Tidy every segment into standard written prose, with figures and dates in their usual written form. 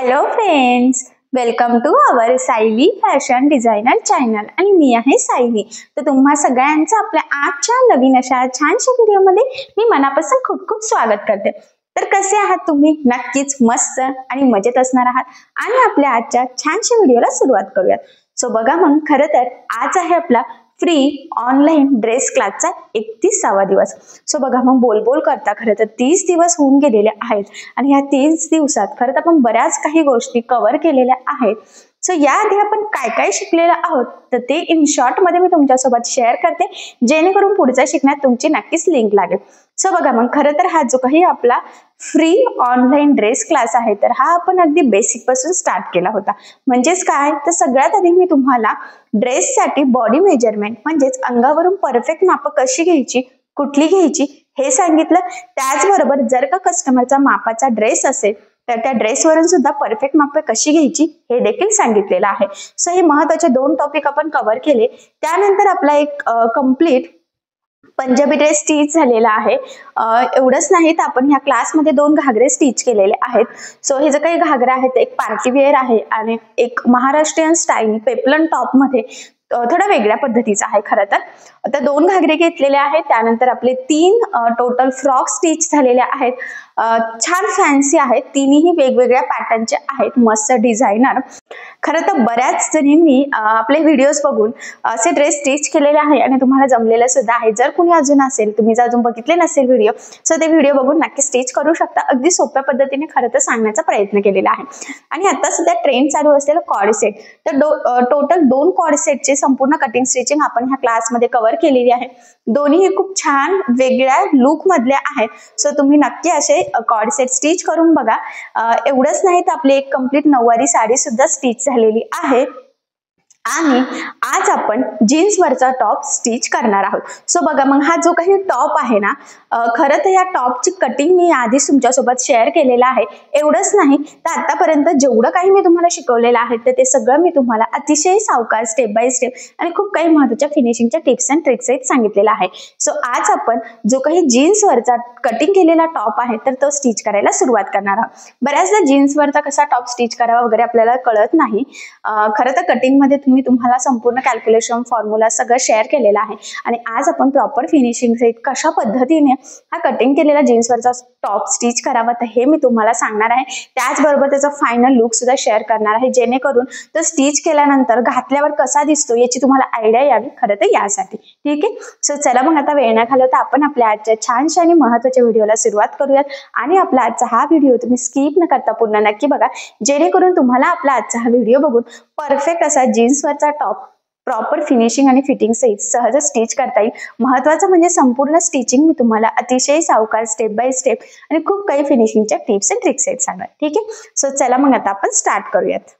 Hello friends, welcome to our Sayali fashion designer channel आणि मी आहे सायली. तर तुम्हा सगळ्यांचं आपल्या आजच्या नवीन अशा छानशा व्हिडिओमध्ये मी मनापासून खूप खूप स्वागत करते. तर कसे आहात तुम्ही? नक्कीच मस्त आणि मजेत असणार आहात आणि आपल्या आजच्या छानशा व्हिडिओला सुरुवात करूयात. सो बघा मग, खरं तर आज आहे आपला फ्री ऑनलाईन ड्रेस क्लासचा 31वा दिवस. सो बघा मग, बोल करता खरं तर 30 दिवस होऊन गेलेले आहेत आणि ह्या 30 दिवसात खरं तर आपण बऱ्याच काही गोष्टी कव्हर केलेल्या आहेत. सो याआधी आपण काय काय शिकलेलं आहोत तर ते इन शॉर्ट मध्ये मी तुमच्यासोबत शेअर करते, जेणेकरून पुढच्या शिकण्यात तुमची नक्कीच लिंक लागेल. सो बघा मग, खरं तर हा जो काही आपला फ्री ऑनलाईन ड्रेस क्लास आहे तर हा आपण अगदी बेसिक पासून स्टार्ट केला होता. म्हणजेच काय, तर सगळ्यात आधी मी तुम्हाला ड्रेससाठी बॉडी मेजरमेंट म्हणजेच अंगावरून परफेक्ट माप कशी घ्यायची, कुठली घ्यायची हे सांगितलं. त्याचबरोबर जर का कस्टमरचा मापाचा ड्रेस असेल तर त्या ड्रेसवरून सुद्धा परफेक्ट माप कशी घ्यायची हे देखील सांगितलेलं आहे. सो हे महत्वाचे 2 टॉपिक आपण कव्हर केले. त्यानंतर आपला एक कंप्लीट पंजाबी ड्रेस स्टिच झालेला आहे. एवढंच नाही तर आपण ह्या क्लासमध्ये 2 घागरे स्टिच केलेले आहेत. सो हे जे काही घागरे आहेत एक पार्टी वेअर आहे आणि एक महाराष्ट्रीयन स्टाईल पेपलन टॉप मध्ये थोडा वेगळ्या पद्धतीचा आहे. खरं तर 2 घागरे घेतलेले आहेत. त्यानंतर आपले 3 टोटल फ्रॉक स्टिच झालेले आहेत. छान फॅन्सी आहेत, तिन्ही वेगवेगळ्या पॅटर्नचे आहेत, मस्त डिझायनर. खरं तर बऱ्याच जणींनी आपले व्हिडिओज बघून असे ड्रेस स्टिच केलेले आहे आणि तुम्हाला जमलेलं सुद्धा आहे. जर कुणी अजून असेल, तुम्ही जर अजून बघितले नसेल व्हिडिओ, सो ते व्हिडिओ बघून नक्की स्टिच करू शकता. अगदी सोप्या पद्धतीने खरं तर सांगण्याचा प्रयत्न केलेला आहे. आणि आता सध्या ट्रेंड चालू असलेलं कॉर्ड सेट, तर टोटल 2 कॉर्ड सेटचे संपूर्ण कटिंग स्टिचिंग आपण ह्या क्लासमध्ये कव्हर केलेली आहे. दोन्ही खूप छान वेगळ्या लुक मधले आहेत. सो तुम्ही नक्की असे कॉर्ड सेट स्टिच करून बघा. एवढंच नाही तर आपली एक कंप्लीट नऊवारी साडी सुद्धा स्टिच झालेली आहे आणि आज आपण जीन्सवरचा टॉप स्टिच करणार आहोत. सो बघा मग, हा जो काही टॉप आहे ना, खरं तर या टॉपची कटिंग मी आधीच तुमच्यासोबत शेअर केलेलं आहे. एवढंच नाही तर आतापर्यंत जेवढं काही मी तुम्हाला शिकवलेलं आहे तर ते सगळं मी तुम्हाला अतिशय सावकाश स्टेप बाय स्टेप आणि खूप काही महत्त्वाच्या फिनिशिंगच्या टिप्स अँड ट्रिक्स सांगितलेलं आहे. सो आज आपण जो काही जीन्सवरचा कटिंग केलेला टॉप आहे तर तो स्टिच करायला सुरुवात करणार आहोत. बऱ्याचदा जीन्सवरचा कसा टॉप स्टिच करावा वगैरे आपल्याला कळत नाही. खरं तर कटिंगमध्ये मी तुम्हाला संपूर्ण कॅल्क्युलेशन फॉर्म्युला सगळं शेअर केलेला आहे आणि आज आपण प्रॉपर फिनिशिंग सहित कशा पद्धतीने हा कटिंग केलेला जीन्सवरचा टॉप स्टिच करावा तर हे मी तुम्हाला सांगणार आहे. त्याचबरोबर त्याचा फायनल लुक सुद्धा शेअर करणार आहे, जेणेकरून तो स्टिच केल्यानंतर घातल्यावर कसा दिसतो याची तुम्हाला आयडिया यावी. खरं तर यासाठी ठीक आहे. सो चला मग, आता वेळ न घालवता आपण आपल्या आजच्या छानशा आणि महत्त्वाच्या व्हिडिओला सुरुवात करूयात. आणि आपला आजचा हा व्हिडिओ तुम्ही स्किप न करता पूर्ण नक्की बघा, जेणेकरून तुम्हाला आपला आजचा हा व्हिडिओ बघून परफेक्ट असा जीन्सवरचा टॉप प्रॉपर फिनिशिंग आणि फिटिंग सहित सहज स्टिच करता येईल. महत्वाचं म्हणजे संपूर्ण स्टिचिंग मी तुम्हाला अतिशय सावकाश स्टेप बाय स्टेप आणि खूप काही फिनिशिंगच्या टिप्स अँड ट्रिक्स आहेत सांगणार. ठीक आहे. सो चला मग, आता आपण स्टार्ट करूयात.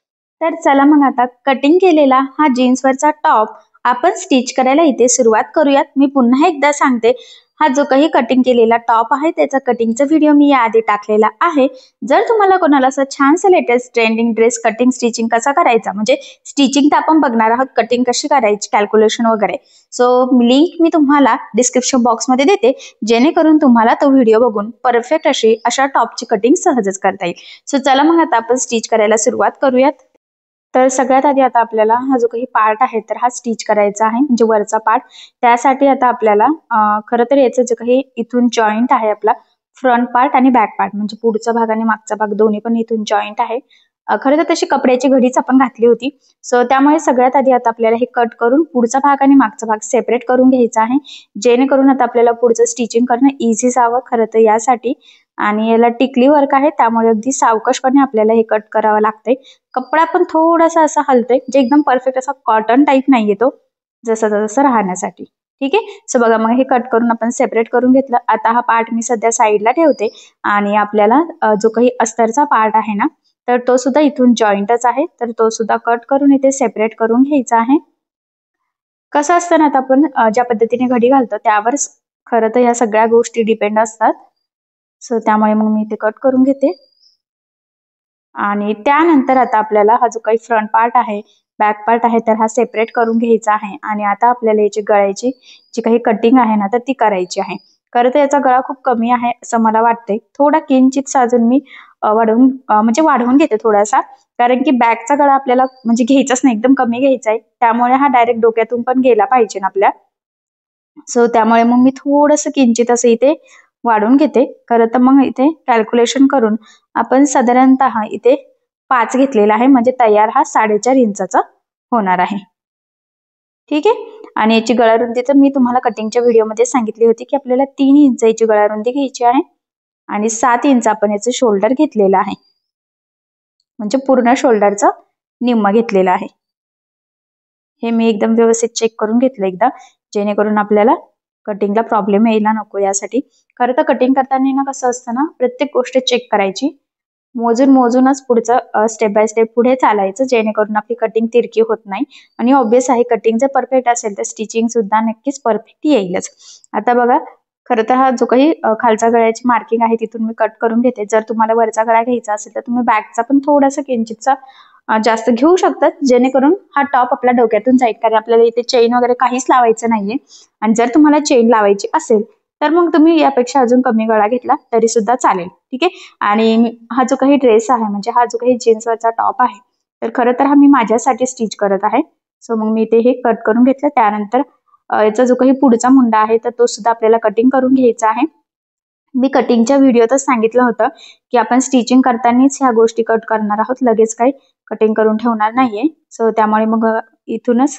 तर चला मग, आता कटिंग केलेला हा जीन्सवरचा टॉप आपण स्टिच करायला इथे सुरुवात करूयात. मी पुन्हा एकदा सांगते, हा जो काही कटिंग केलेला टॉप आहे त्याचा कटिंगचा व्हिडिओ मी याआधी टाकलेला आहे. जर तुम्हाला कोणाला असं छानसं latest trending dress cutting stitching कसा करायचा, म्हणजे स्टिचिंग तर आपण बघणार आहोत, कटिंग कशी करायची, कॅल्क्युलेशन वगैरे, सो लिंक मी तुम्हाला डिस्क्रिप्शन बॉक्समध्ये देते, जेणेकरून तुम्हाला तो व्हिडिओ बघून परफेक्ट अशा टॉपची कटिंग सहजच करता येईल. सो चला मग, आता आपण स्टिच करायला सुरुवात करूयात. तर सगळ्यात आधी आता आपल्याला हा जो काही पार्ट आहे तर हा स्टिच करायचा आहे, म्हणजे वरचा पार्ट. त्यासाठी आता आपल्याला खरं तर याचं जे काही इथून जॉईंट आहे आपला फ्रंट पार्ट आणि बॅक पार्ट, म्हणजे पुढचा भाग आणि मागचा भाग दोन्ही पण इथून जॉईंट आहे. खरं तर तशी कपड्याची घडीच आपण घातली होती. सो त्यामुळे सगळ्यात आधी आता आपल्याला हे कट करून पुढचा भाग आणि मागचा भाग सेपरेट करून घ्यायचा आहे, जेणेकरून आता आपल्याला पुढचं स्टिचिंग करणं इझी जावं. खरं तर यासाठी, आणि याला टिकली वर्क आहे त्यामुळे अगदी सावकाशपणे आपल्याला हे कट करावं लागतंय. कपडा पण थोडासा असा हलतोय, म्हणजे एकदम परफेक्ट असा कॉटन टाईप नाहीये तो, जसं तसं राहण्यासाठी. ठीक आहे. सो बघा मग, हे कट करून आपण सेपरेट करून घेतलं. आता हा पार्ट मी सध्या साईडला ठेवते आणि आपल्याला जो काही अस्तरचा पार्ट आहे ना तर तो सुद्धा इथून जॉईंटच आहे, तर तो सुद्धा कट करून इथे सेपरेट करून घ्यायचा आहे. कसं असतं ना, आता आपण ज्या पद्धतीने घडी घालतो त्यावर खरं तर ह्या सगळ्या गोष्टी डिपेंड असतात. सो त्यामुळे मग मी इथे कट करून घेते. आणि त्यानंतर आता आपल्याला हा जो काही फ्रंट पार्ट आहे, बॅक पार्ट आहे, तर हा सेपरेट करून घ्यायचा आहे. आणि आता आपल्याला याची गळ्याची जी काही कटिंग आहे ना तर ती करायची आहे. खरं तर याचा गळा खूप कमी आहे असं मला वाटतंय, थोडा किंचित साजून मी वाढवून घेते थोडासा, कारण की बॅकचा गळा आपल्याला म्हणजे घ्यायचाच नाही, एकदम कमी घ्यायचा आहे. त्यामुळे हा डायरेक्ट डोक्यातून पण गेला पाहिजे ना आपल्या. सो त्यामुळे मग मी थोडंसं किंचित असं इथे वाढवून घेते. खरं तर मग इथे कॅल्क्युलेशन करून आपण साधारणतः इथे 5 घेतलेला आहे, म्हणजे तयार हा 4.5 इंचाचा होणार आहे. ठीक आहे. आणि याची गळा रुंदी तर मी तुम्हाला कटिंगच्या व्हिडिओमध्ये सांगितली होती की आपल्याला 3 इंच याची गळा रुंदी घ्यायची आहे आणि 7 इंच आपण याचं शोल्डर घेतलेलं आहे, म्हणजे पूर्ण शोल्डरचा निम्मा घेतलेला आहे. हे मी एकदम व्यवस्थित चेक करून घेतलं एकदा, जेणेकरून आपल्याला कटिंगला प्रॉब्लेम यायला नको यासाठी. खरं तर कटिंग करताना ना कसं असतं ना, प्रत्येक गोष्ट चेक करायची, मोजूनच पुढचं स्टेप बाय स्टेप पुढे चालायचं, जेणेकरून आपली कटिंग तिरकी होत नाही. आणि ऑब्विस आहे, कटिंग जर परफेक्ट असेल तर स्टिचिंग सुद्धा नक्कीच परफेक्ट येईलच. आता बघा, खरं तर हा जो काही खालचा गळ्याची मार्किंग आहे तिथून मी कट करून घेते. जर तुम्हाला वरचा गळा घ्यायचा असेल तर तुम्ही बॅकचा पण थोडासा किंचितचा जास्त घेऊ शकतात, जेणेकरून हा टॉप आपल्या डोक्यातून जाईल, कारण आपल्याला इथे चेन वगैरे काहीच लावायचं नाहीये. आणि जर तुम्हाला चेन लावायची असेल तर मग तुम्ही यापेक्षा अजून कमी गळा घेतला तरी सुद्धा चालेल. ठीक आहे. आणि हा जो काही ड्रेस आहे, म्हणजे हा जो काही जीन्सवरचा टॉप आहे, तर खरं तर हा मी माझ्यासाठी स्टिच करत आहे. सो मग मी ते हे कट करून घेतलं. त्यानंतर याचा जो काही पुढचा मुंडा आहे तर तो सुद्धा आपल्याला कटिंग करून घ्यायचा आहे. मी कटिंगच्या व्हिडिओतच सांगितलं होतं की आपण स्टिचिंग करतानाच ह्या गोष्टी कट करणार आहोत, लगेच काही कटिंग करून ठेवणार नाहीये. सो त्यामुळे मग इथूनच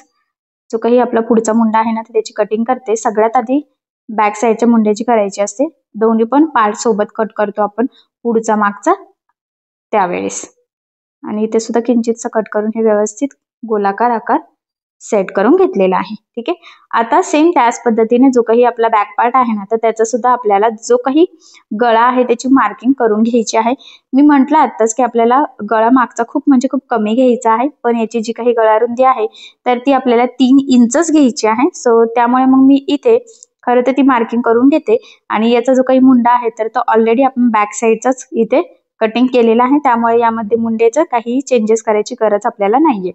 जो काही आपला पुढचा मुंडा आहे ना त्याची कटिंग करते. सगळ्यात आधी बॅक साईडच्या मुंड्याची करायची असते, दोन्ही पण पार्ट सोबत कट करतो आपण, पुढचा मागचा त्यावेळेस. आणि इथे सुद्धा किंचितचं कट करून हे व्यवस्थित गोलाकार आकार सेट करून घेतलेला आहे. ठीक आहे. आता सेम त्याच पद्धतीने जो काही आपला बॅक पार्ट आहे ना, तर त्याचा सुद्धा आपल्याला जो काही गळा आहे त्याची मार्किंग करून घ्यायची आहे. मी म्हटलं आताच की आपल्याला गळा मागचा खूप कमी घ्यायचा आहे, पण याची जी काही गळा रुंदी आहे तर ती आपल्याला 3 इंचच घ्यायची आहे. सो त्यामुळे मग मी इथे खरं तर ती मार्किंग करून घेते. आणि याचा जो काही मुंडा आहे तर तो ऑलरेडी आपण बॅक साईडचाच इथे कटिंग केलेला आहे, त्यामुळे यामध्ये मुंड्याचं काही चेंजेस करायची गरज आपल्याला नाहीये.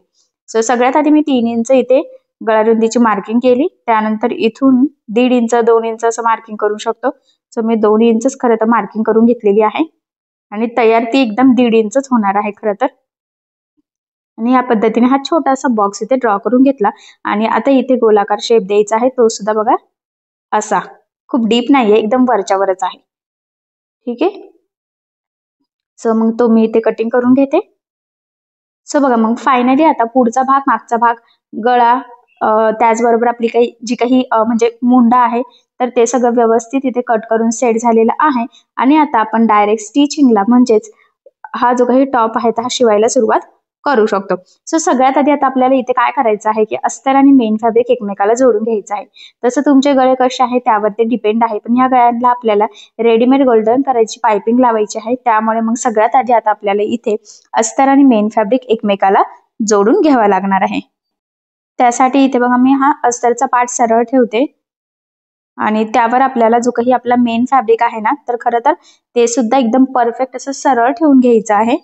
सो सगळ्यात आधी मी 3 इंच इथे गळारुंदीची मार्किंग केली. त्यानंतर इथून 1.5 इंच 2 इंच असं मार्किंग करू शकतो. सो मी 2 इंचच खरं तर मार्किंग करून घेतलेली आहे आणि तयार ती एकदम 1.5 इंचच होणार आहे खरं तर. आणि या पद्धतीने हा छोटासा बॉक्स इथे ड्रॉ करून घेतला. आणि आता इथे गोलाकार शेप द्यायचा आहे, तो सुद्धा बघा असा, खूप डीप नाहीये, एकदम वरच्यावरच आहे. ठीक आहे. सो मग तो मी इथे कटिंग करून घेते. सो बघा, मग फायनली आता पुढचा भाग, मागचा भाग, गळा, त्याचबरोबर आपली जी काही म्हणजे मुंडा आहे तर ते सगळं व्यवस्थित इथे कट करून सेट झालेलं आहे. आणि आता आपण डायरेक्ट स्टिचिंगला, म्हणजेच हा जो काही टॉप आहे हा शिवायला सुरुवात करू शकतो. सो सगळ्यात आधी आता आपल्याला इथे काय करायचं आहे की अस्तर आणि मेन फॅब्रिक एकमेकाला जोडून घ्यायचं आहे. तसं तुमचे गळे कसे आहे त्यावर ते डिपेंड आहे, पण या गळ्यांना आपल्याला रेडीमेड गोल्डन करायची पायपिंग लावायची आहे. त्यामुळे मग सगळ्यात आधी आता आपल्याला इथे अस्तर आणि मेन फॅब्रिक एकमेकाला जोडून घ्यावा लागणार आहे. त्यासाठी इथे बघा मी हा अस्तरचा पार्ट सरळ ठेवते आणि त्यावर आपल्याला जो काही आपला मेन फॅब्रिक आहे ना, तर खरं तर ते सुद्धा एकदम परफेक्ट असं सरळ ठेवून घ्यायचं आहे.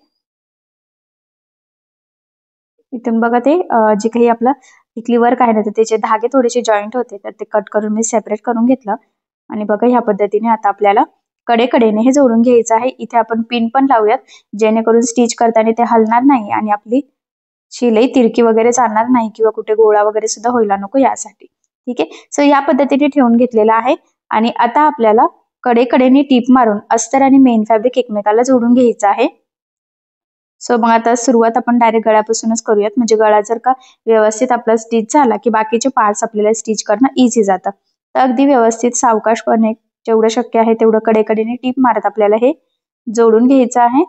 इथून बघा ते जे काही आपलं टिकली वर्क आहे ना, तर त्याचे धागे थोडेसे जॉईंट होते, तर ते कट करून मी सेपरेट करून घेतलं. आणि बघा ह्या पद्धतीने आता आपल्याला कडेकडेने हे जोडून घ्यायचं आहे. इथे आपण पिन पण लावूयात, जेणेकरून स्टिच करताना ते हलणार नाही आणि आपली शिलाई तिरकी वगैरे जाणार नाही किंवा कुठे गोळा वगैरे सुद्धा व्हायला नको यासाठी. ठीक आहे. सो या पद्धतीने ठेवून घेतलेला आहे. आणि आता आपल्याला कडेकडेने टीप मारून अस्तर आणि मेन फॅब्रिक एकमेकाला जोडून घ्यायचं आहे. सो मग आता सुरुवात आपण डायरेक्ट गळ्यापासूनच करूयात, म्हणजे गळा जर का व्यवस्थित आपला स्टिच झाला की बाकीचे पार्ट्स आपल्याला स्टिच करणं इझी जातं. तर अगदी व्यवस्थित सावकाशपणे जेवढं शक्य आहे तेवढं कडेकडेने टीप मारत आपल्याला हे जोडून घ्यायचं आहे.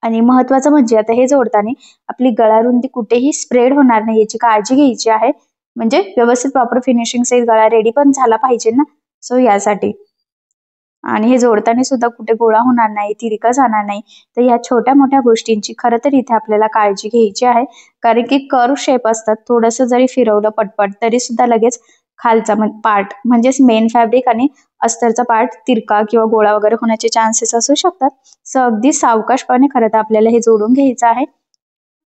आणि महत्वाचं म्हणजे आता हे जोडताना आपली गळा रुंदी कुठेही स्प्रेड होणार नाही याची काळजी घ्यायची आहे, म्हणजे व्यवस्थित प्रॉपर फिनिशिंग सहित गळा रेडी पण झाला पाहिजे ना, सो यासाठी. आणि हे जोडताना सुद्धा कुठे गोळा होणार नाही, तिरका जाणार नाही, तर या छोट्या मोठ्या गोष्टींची खरं तर इथे आपल्याला काळजी घ्यायची आहे. कारण की कर्व शेप असतात, थोडंसं जरी फिरवलं पटपट तरी सुद्धा लगेच खालचा पार्ट म्हणजेच मेन फॅब्रिक आणि अस्तरचा पार्ट तिरका किंवा गोळा वगैरे होण्याचे चान्सेस असू शकतात. सो अगदी सावकाशपणे खरं तर आपल्याला हे जोडून घ्यायचं आहे.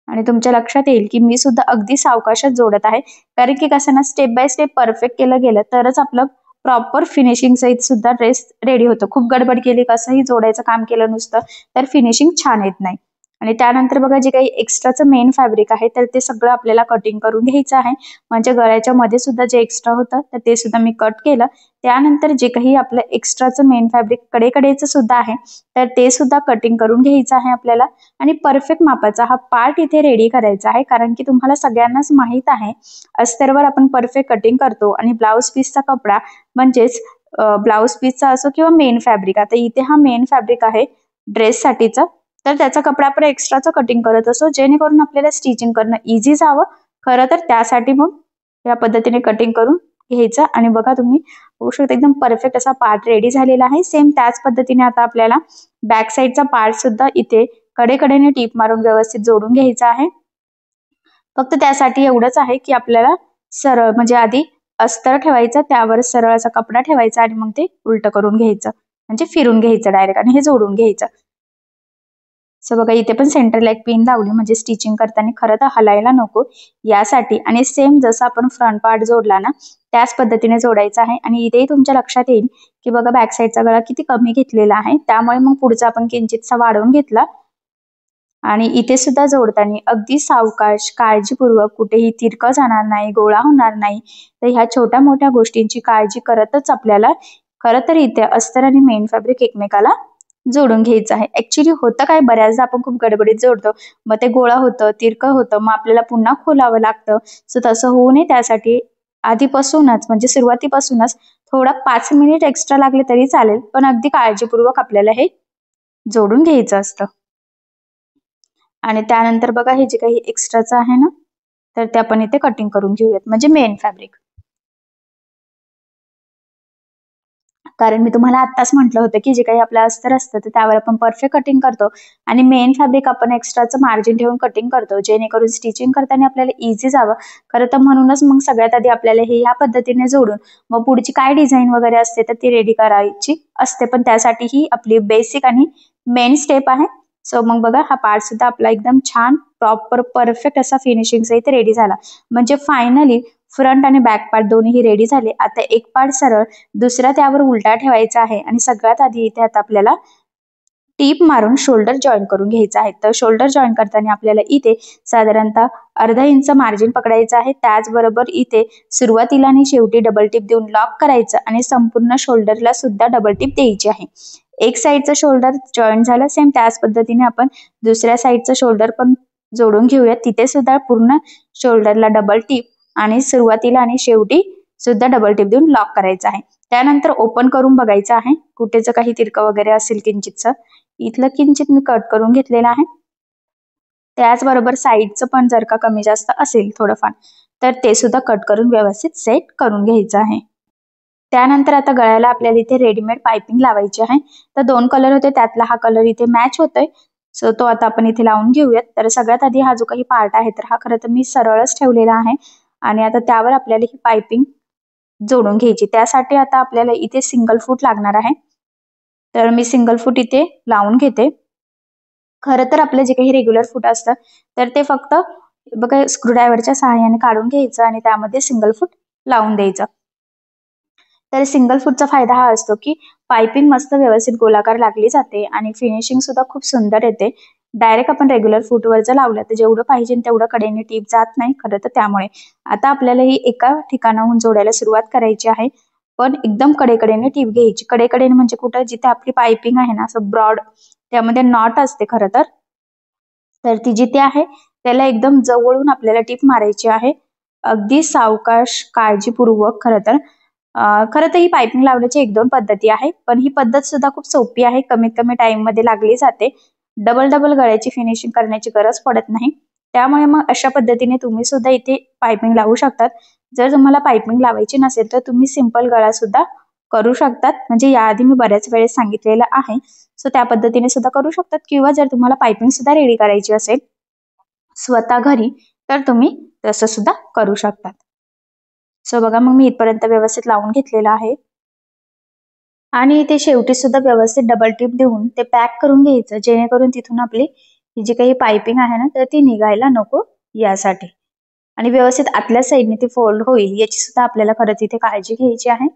आणि तुमच्या लक्षात येईल की मी सुद्धा अगदी सावकाशच जोडत आहे, कारण की कसं ना, स्टेप बाय स्टेप परफेक्ट केलं गेलं तरच आपलं प्रॉपर फिनिशिंग सहित सुद्धा ड्रेस रेडी होतो. खूप गडबड केली कसंही जोडायचं काम केलं नुसतं तर फिनिशिंग छान येत नाही. आणि त्यानंतर बघा जे काही एक्स्ट्राचं मेन फॅब्रिक आहे तर ते सगळं आपल्याला कटिंग करून घ्यायचं आहे. म्हणजे गळ्याच्या मध्ये सुद्धा जे एक्स्ट्रा होतं तर ते सुद्धा मी कट केलं. त्यानंतर जे काही आपलं एक्स्ट्राचं मेन फॅब्रिक कडेकडेचं सुद्धा आहे तर ते सुद्धा कटिंग करून घ्यायचं आहे आपल्याला. आणि परफेक्ट मापाचा हा पार्ट इथे रेडी करायचा आहे, कारण की तुम्हाला सगळ्यांनाच माहित आहे अस्तरवर आपण परफेक्ट कटिंग करतो आणि ब्लाउज पीसचा कपडा म्हणजेच ब्लाउज पीसचा असो किंवा मेन फॅब्रिक, आता इथे हा मेन फॅब्रिक आहे ड्रेससाठीचा, तर त्याचा कपडा आपण एक्स्ट्राचं कटिंग करत असो जेणेकरून आपल्याला स्टिचिंग करणं इझी जावं. खरं तर त्यासाठी मग या पद्धतीने कटिंग करून घ्यायचं. आणि बघा तुम्ही बघू शकता एकदम परफेक्ट असा पार्ट रेडी झालेला आहे. सेम त्याच पद्धतीने आता आपल्याला बॅक साईडचा पार्ट सुद्धा इथे कडेकडेने टीप मारून व्यवस्थित जोडून घ्यायचा आहे. फक्त त्यासाठी एवढंच आहे की आपल्याला सरळ म्हणजे आधी अस्तर ठेवायचं, त्यावर सरळ असा कपडा ठेवायचा आणि मग ते उलट करून घ्यायचं, म्हणजे फिरून घ्यायचं डायरेक्ट आणि हे जोडून घ्यायचं. सो बघा इथे पण सेंटरला एक पिन लावली म्हणजे स्टिचिंग करताना खरं तर हलायला नको यासाठी. आणि सेम जसं आपण फ्रंट पार्ट जोडला ना त्याच पद्धतीने जोडायचा आहे. आणि इथेही तुमच्या लक्षात येईल की बघा बॅक साईडचा गळा किती कमी घेतलेला आहे, त्यामुळे मग पुढचा आपण किंचितसा वाढवून घेतला. आणि इथे सुद्धा जोडताना अगदी सावकाश काळजीपूर्वक, कुठेही तिरकं जाणार नाही, गोळा होणार नाही, तर ह्या छोट्या मोठ्या गोष्टींची काळजी करतच आपल्याला खरं तर इथे अस्तर आणि मेन फॅब्रिक एकमेकाला जोडून घ्यायचं आहे. ऍक्च्युली होतं काय, बऱ्याचदा आपण खूप गडबडीत जोडतो, मग ते गोळा होतं, तिरकं होतं, मग आपल्याला पुन्हा खोलावं लागतं. सो तसं होऊ नये त्यासाठी आधीपासूनच म्हणजे सुरुवातीपासूनच थोडा 5 मिनिट एक्स्ट्रा लागले तरी चालेल, पण अगदी काळजीपूर्वक आपल्याला हे जोडून घ्यायचं असतं. आणि त्यानंतर बघा हे जे काही एक्स्ट्राचं आहे ना तर ते आपण इथे कटिंग करून घेऊयात, म्हणजे मेन फॅब्रिक. कारण मी तुम्हाला आत्ताच म्हटलं होतं की जे काही आपलं अस्तर असतं तर त्यावर आपण परफेक्ट कटिंग करतो आणि मेन फॅब्रिक आपण एक्स्ट्राचं मार्जिन ठेवून कटिंग करतो जेणेकरून स्टिचिंग करताना आपल्याला इझी जावं. खरं तर म्हणूनच मग सगळ्यात आधी आपल्याला हे या पद्धतीने जोडून मग पुढची काय डिझाईन वगैरे असते तर ती रेडी करायची असते, पण त्यासाठी ही आपली बेसिक आणि मेन स्टेप आहे. सो मग बघा हा पार्ट सुद्धा आपला एकदम छान प्रॉपर परफेक्ट असा फिनिशिंगचा इथे रेडी झाला. म्हणजे फायनली फ्रंट आणि बॅक पार्ट दोन्ही रेडी झाले. आता एक पार्ट सरळ, दुसरा त्यावर उलटा ठेवायचा आहे. आणि सगळ्यात आधी इथे आता आपल्याला टीप मारून शोल्डर जॉईन करून घ्यायचा आहे. तर शोल्डर जॉईन करताना आपल्याला इथे साधारणतः अर्धा इंच मार्जिन पकडायचं आहे. त्याचबरोबर इथे सुरुवातीला आणि शेवटी डबल टिप देऊन लॉक करायचं आणि संपूर्ण शोल्डरला सुद्धा डबल टिप द्यायची आहे. एक साईडचं शोल्डर जॉईन झालं, सेम त्याच पद्धतीने आपण दुसऱ्या साईडचं शोल्डर पण जोडून घेऊयात. तिथे सुद्धा पूर्ण शोल्डरला डबल टिप आणि सुरुवातीला आणि शेवटी सुद्धा डबल टिप देऊन लॉक करायचं आहे. त्यानंतर ओपन करून बघायचं आहे कुठेच काही तिरकं वगैरे असेल किंचितचं, इथलं किंचित मी कट करून घेतलेलं आहे. त्याचबरोबर साईडचं पण जर का कमी जास्त असेल थोडंफार तर ते सुद्धा कट करून व्यवस्थित सेट करून घ्यायचं आहे. त्यानंतर आता गळ्याला आपल्याला इथे रेडीमेड पायपिंग लावायची आहे. तर 2 कलर होते, त्यातला हा कलर इथे मॅच होतोय. सो तो आता आपण इथे लावून घेऊयात. तर सगळ्यात आधी हा जो काही पार्ट आहे तर हा खरं तर मी सरळच ठेवलेला आहे आणि आता त्यावर आपल्याला ही पायपिंग जोडून घ्यायची. त्यासाठी आता आपल्याला इथे सिंगल फूट लागणार आहे. तर मी सिंगल फूट इथे लावून घेते. खरं तर आपलं जे काही रेग्युलर फूट असतं तर ते फक्त बघा स्क्रूड्रायव्हरच्या सहाय्याने काढून घ्यायचं आणि त्यामध्ये सिंगल फूट लावून द्यायचं. तर सिंगल फूटचा फायदा हा असतो की पायपिंग मस्त व्यवस्थित गोलाकार लागली जाते आणि फिनिशिंग सुद्धा खूप सुंदर येते. डायरेक्ट आपण रेग्युलर फूटवर जर लावलं तर जेवढं पाहिजे तेवढं कडेने टीप जात नाही खरं तर. त्यामुळे आता आपल्याला ही एका ठिकाणाहून जोडायला सुरुवात करायची आहे, पण एकदम कडेकडेने टीप घ्यायची. कडेकडेने म्हणजे कुठं, जिथे आपली पायपिंग आहे ना असं ब्रॉड त्यामध्ये नॉट असते खरं तर ती जिथे आहे त्याला एकदम जवळून आपल्याला टीप मारायची आहे. अगदी सावकाश काळजीपूर्वक. खरं तर ही पायपिंग लावण्याची 1-2 पद्धती आहे, पण ही पद्धत सुद्धा खूप सोपी आहे, कमीत कमी टाइम मध्ये लागली जाते. डबल गळ्याची फिनिशिंग करण्याची गरज पडत नाही. त्यामुळे मग अशा पद्धतीने तुम्ही सुद्धा इथे पायपिंग लावू शकतात. जर तुम्हाला पायपिंग लावायची नसेल तर तुम्ही सिंपल गळा सुद्धा करू शकतात, म्हणजे याआधी मी बऱ्याच वेळेस सांगितलेलं आहे. सो त्या पद्धतीने सुद्धा करू शकतात, किंवा जर तुम्हाला पायपिंग सुद्धा रेडी करायची असेल स्वतः घरी तर तुम्ही तसं सुद्धा करू शकतात. सो बघा मग मी इथपर्यंत व्यवस्थित लावून घेतलेलं आहे आणि इथे शेवटी सुद्धा व्यवस्थित डबल टिप देऊन ते पॅक करून घ्यायचं, जेणेकरून तिथून आपली ही जी काही पायपिंग आहे ना तर ती निघायला नको यासाठी. आणि व्यवस्थित आतल्या साईडने ती फोल्ड होईल याची सुद्धा आपल्याला खरंच इथे काळजी घ्यायची आहे.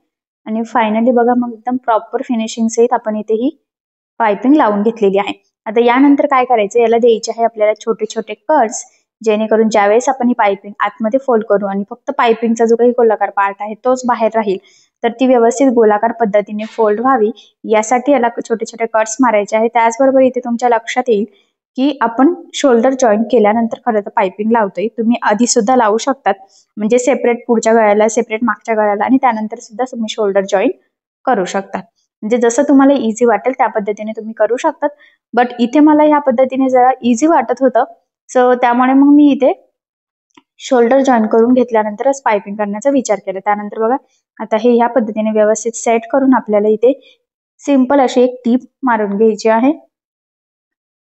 आणि फायनली बघा मग एकदम प्रॉपर फिनिशिंग सहित आपण इथे ही पायपिंग लावून घेतलेली आहे. आता यानंतर काय करायचं, याला द्यायचे आहे आपल्याला छोटे छोटे कट्स, जेणेकरून ज्यावेळेस आपण ही पायपिंग आतमध्ये फोल्ड करू आणि फक्त पायपिंगचा जो काही गोलाकार पार्ट आहे तोच बाहेर राहील, तर ती व्यवस्थित गोलाकार पद्धतीने फोल्ड व्हावी यासाठी याला छोटे छोटे कट्स मारायचे आहे. त्याचबरोबर इथे तुमच्या लक्षात येईल की आपण शोल्डर जॉईंट केल्यानंतर खरं तर पायपिंग लावतोय, तुम्ही आधी सुद्धा लावू शकतात, म्हणजे सेपरेट पुढच्या गळ्याला, सेपरेट मागच्या गळ्याला, आणि त्यानंतर सुद्धा तुम्ही शोल्डर जॉईंट करू शकतात. म्हणजे जसं तुम्हाला इझी वाटेल त्या पद्धतीने तुम्ही करू शकतात. बट इथे मला ह्या पद्धतीने जरा इझी वाटत होतं, सो त्यामुळे मग मी इथे शोल्डर जॉईन करून घेतल्यानंतरच पायपिंग करण्याचा विचार केला. त्यानंतर बघा आता हे ह्या पद्धतीने व्यवस्थित सेट करून आपल्याला इथे सिंपल अशी एक टीप मारून घ्यायची आहे.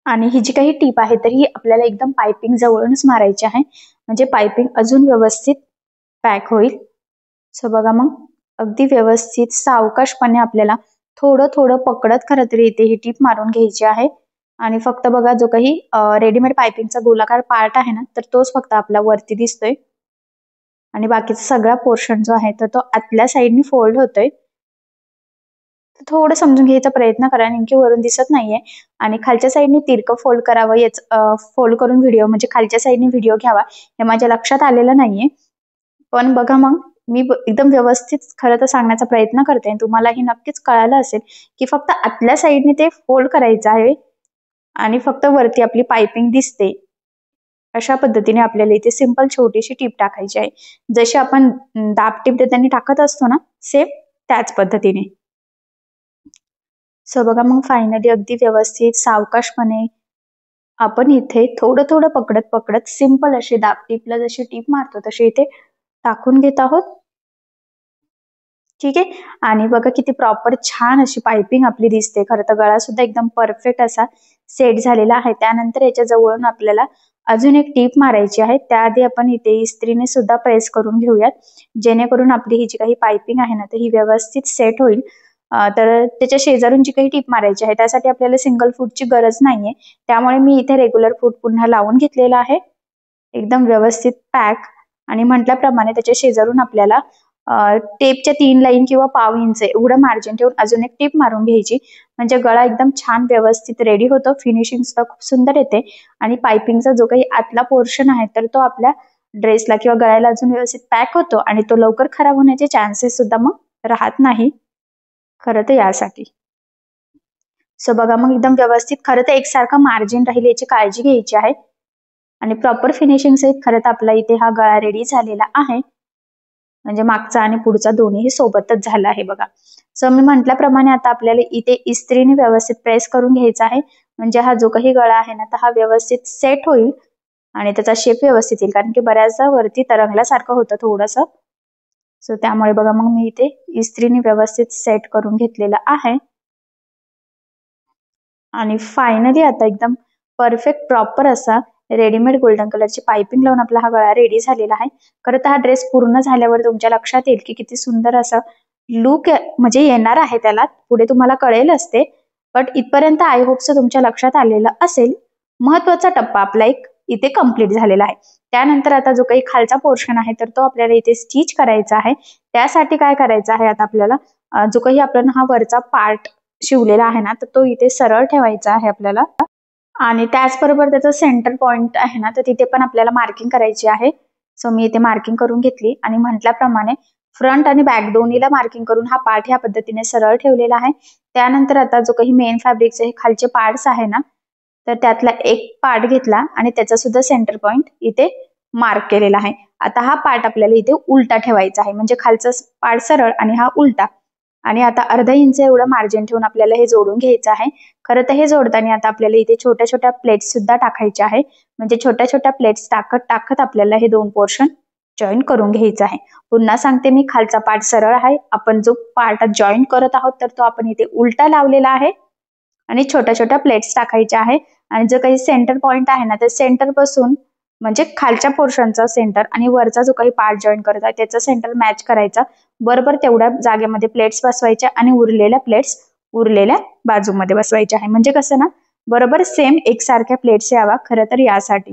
आणि ही जी काही टीप आहे तर ही आपल्याला एकदम पायपिंग जवळूनच मारायची आहे, म्हणजे पायपिंग अजून व्यवस्थित पॅक होईल. सो बघा मग अगदी व्यवस्थित सावकाशपणे आपल्याला थोडं थोडं पकडत खरं तरी इथे ही टीप मारून घ्यायची आहे. आणि फक्त बघा जो काही रेडीमेड पायपिंगचा गोलाकार पार्ट आहे ना, तर तोच फक्त आपला वरती दिसतोय आणि बाकीचा सगळा पोर्शन जो आहे तर तो आतल्या साईडनी फोल्ड होतोय. थोडं समजून घ्यायचा प्रयत्न करा, नेमकी वरून दिसत नाहीये. आणि खालच्या साईडने तिरकं फोल्ड करावं, याच फोल्ड करून व्हिडिओ म्हणजे खालच्या साईडने व्हिडिओ घ्यावा हे माझ्या लक्षात आलेलं नाहीये. पण बघा मग मी एकदम व्यवस्थित खरं तर सांगण्याचा प्रयत्न करते, तुम्हालाही नक्कीच कळालं असेल की फक्त आतल्या साईडने ते फोल्ड करायचं आहे आणि फक्त वरती आपली पायपिंग दिसते. अशा पद्धतीने आपल्याला इथे सिंपल छोटीशी टीप टाकायची आहे, जशी आपण दाब टीप देताना टाकत असतो ना, सेम त्याच पद्धतीने. सो बघा मग फायनली अगदी व्यवस्थित सावकाशपणे आपण इथे थोडं थोडं पकडत पकडत सिंपल अशी दाब टीपला जशी टीप मारतो तशी इथे टाकून घेत आहोत. ठीक आहे. आणि बघा किती प्रॉपर छान अशी पायपिंग आपली दिसते. खरं तर गळा सुद्धा एकदम परफेक्ट असा सेट झालेला आहे. त्यानंतर याच्या जवळून आपल्याला अजून एक टीप मारायची आहे. त्याआधी आपण इथे इस्त्रीने सुद्धा प्रेस करून घेऊयात, जेणेकरून आपली ही जी काही पायपिंग आहे ना तर ही व्यवस्थित सेट होईल. तर त्याच्या शेजारून जी काही टीप मारायची आहे त्यासाठी आपल्याला सिंगल फूटची गरज नाहीये, त्यामुळे मी इथे रेग्युलर फूट पुन्हा लावून घेतलेला आहे, एकदम व्यवस्थित पॅक. आणि म्हटल्याप्रमाणे त्याच्या शेजारून आपल्याला टेपच्या 3 लाईन किंवा पाव इंच एवढं मार्जिन ठेवून अजून एक टीप मारून घ्यायची, म्हणजे गळा एकदम छान व्यवस्थित रेडी होतो, फिनिशिंग सुद्धा खूप सुंदर येते. आणि पायपिंगचा जो काही आतला पोर्शन आहे तर तो आपल्या ड्रेसला किंवा गळ्याला अजून व्यवस्थित पॅक होतो आणि तो लवकर खराब होण्याचे चान्सेस सुद्धा मग राहत नाही खरं तर यासाठी. सो बघा मग एकदम व्यवस्थित खरं तर एकसारखं मार्जिन राहील याची काळजी घ्यायची आहे. आणि प्रॉपर फिनिशिंग सहित खरं तर आपला इथे हा गळा रेडी झालेला आहे, म्हणजे मागचा आणि पुढचा दोन्ही सोबतच झाला आहे बघा. सो मी म्हटल्याप्रमाणे आता आपल्याला इथे इस्त्रीने व्यवस्थित प्रेस करून घ्यायचा आहे, म्हणजे हा जो काही गळा आहे ना तर हा व्यवस्थित सेट होईल आणि त्याचा शेप व्यवस्थित येईल, कारण की बऱ्याचदा वरती तरंगल्यासारखं होतं थोडंसं. सो त्यामुळे बघा मग मी इथे इस्त्रीने व्यवस्थित सेट करून घेतलेला आहे. आणि फायनली आता एकदम परफेक्ट प्रॉपर असा रेडीमेड गोल्डन कलरची पायपिंग लावून आपला हा गळा रेडी झालेला आहे. खरं तर हा ड्रेस पूर्ण झाल्यावर तुमच्या लक्षात येईल की किती सुंदर असा लुक म्हणजे येणार आहे त्याला, पुढे तुम्हाला कळेल असते. बट इथपर्यंत आय होप सो तुमच्या लक्षात आलेलं असेल. महत्वाचा टप्पा आपला एक इथे कम्प्लीट झालेला आहे. त्यानंतर आता जो काही खालचा पोर्शन आहे तर तो आपल्याला इथे स्टिच करायचा आहे. त्यासाठी काय करायचं आहे, आता आपल्याला जो काही आपण हा वरचा पार्ट शिवलेला आहे ना तर तो इथे सरळ ठेवायचा आहे आपल्याला. आणि त्याचबरोबर त्याचा सेंटर पॉइंट आहे ना तर तिथे पण आपल्याला मार्किंग करायची आहे. सो मी इथे मार्किंग करून घेतली आणि म्हटल्याप्रमाणे फ्रंट आणि बॅक दोन्हीला मार्किंग करून हा पार्ट ह्या पद्धतीने सरळ ठेवलेला आहे. त्यानंतर आता जो काही मेन फॅब्रिकचे हे खालचे पार्ट्स आहे ना तर त्यातला एक पार्ट घेतला आणि त्याचा सुद्धा सेंटर पॉइंट इथे मार्क केलेला आहे. आता हा पार्ट आपल्याला इथे उलटा ठेवायचा आहे, म्हणजे खालचा पार्ट सरळ आणि हा उलटा. आणि आता अर्धा इंच एवढं मार्जिन ठेवून आपल्याला हे जोडून घ्यायचं आहे. खरं तर हे जोडताना आता आपल्याला इथे छोट्या छोट्या प्लेट्स सुद्धा टाकायच्या आहे, म्हणजे छोट्या छोट्या प्लेट्स टाकत टाकत आपल्याला हे दोन पोर्शन जॉईन करून घ्यायचं आहे. पुन्हा सांगते मी, खालचा पार्ट सरळ आहे, आपण जो पार्ट जॉईन करत आहोत तर तो आपण इथे उलटा लावलेला आहे आणि छोट्या छोट्या प्लेट्स टाकायच्या आहे. आणि जो काही सेंटर पॉइंट आहे ना तर सेंटर पासून म्हणजे खालच्या पोर्शनचा सेंटर आणि वरचा जो काही पार्ट जॉईन करत आहे त्याचा सेंटर मॅच करायचा, बरोबर तेवढ्या जागेमध्ये प्लेट्स बसवायच्या आणि उरलेल्या प्लेट्स उरलेल्या बाजूमध्ये बसवायच्या आहे, म्हणजे कसं ना बरोबर सेम एकसारख्या प्लेट्स यावा खरं तर यासाठी.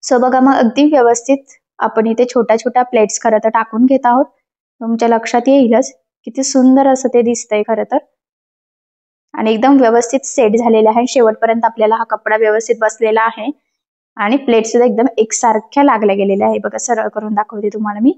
सो बघा मग अगदी व्यवस्थित आपण इथे छोट्या छोट्या प्लेट्स खरं तर टाकून घेत आहोत. तुमच्या लक्षात येईलच किती सुंदर असं ते दिसतंय खरं तर. आणि एकदम व्यवस्थित सेट झालेला आहे. शेवटपर्यंत आपल्याला हा कपडा व्यवस्थित बसलेला आहे आणि प्लेट सुद्धा एकदम एकसारख्या लागल्या गेलेल्या आहे. बघा, सरळ करून दाखवते तुम्हाला मी.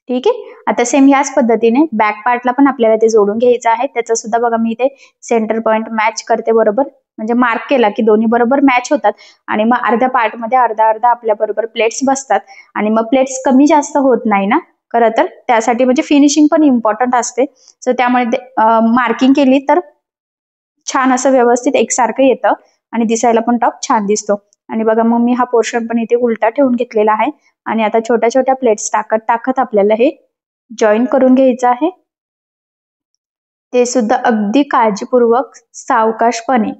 ठीक आहे. आता सेम याच पद्धतीने बॅक पार्टला पण आपल्याला ते जोडून घ्यायचं आहे. त्याचं सुद्धा बघा मी इथे सेंटर पॉइंट मॅच करते बरोबर, म्हणजे मार्क केला की दोन्ही बरोबर मॅच होतात आणि मग अर्ध्या पार्टमध्ये अर्धा अर्धा आपल्या बरोबर प्लेट्स बसतात आणि मग प्लेट्स कमी जास्त होत नाही ना खरं तर. त्यासाठी म्हणजे फिनिशिंग पण इम्पॉर्टंट असते. सो त्यामुळे मार्किंग केली तर छान असं व्यवस्थित एकसारखं येतं आणि दिसायला पण टॉप छान दिसतो. आणि बघा मग मी हा पोर्शन पण इथे उलटा ठेवून घेतलेला आहे आणि आता छोट्या छोट्या प्लेट्स टाकत टाकत आपल्याला हे जॉईन करून घ्यायचं आहे. ते सुद्धा अगदी काळजीपूर्वक सावकाशपणे.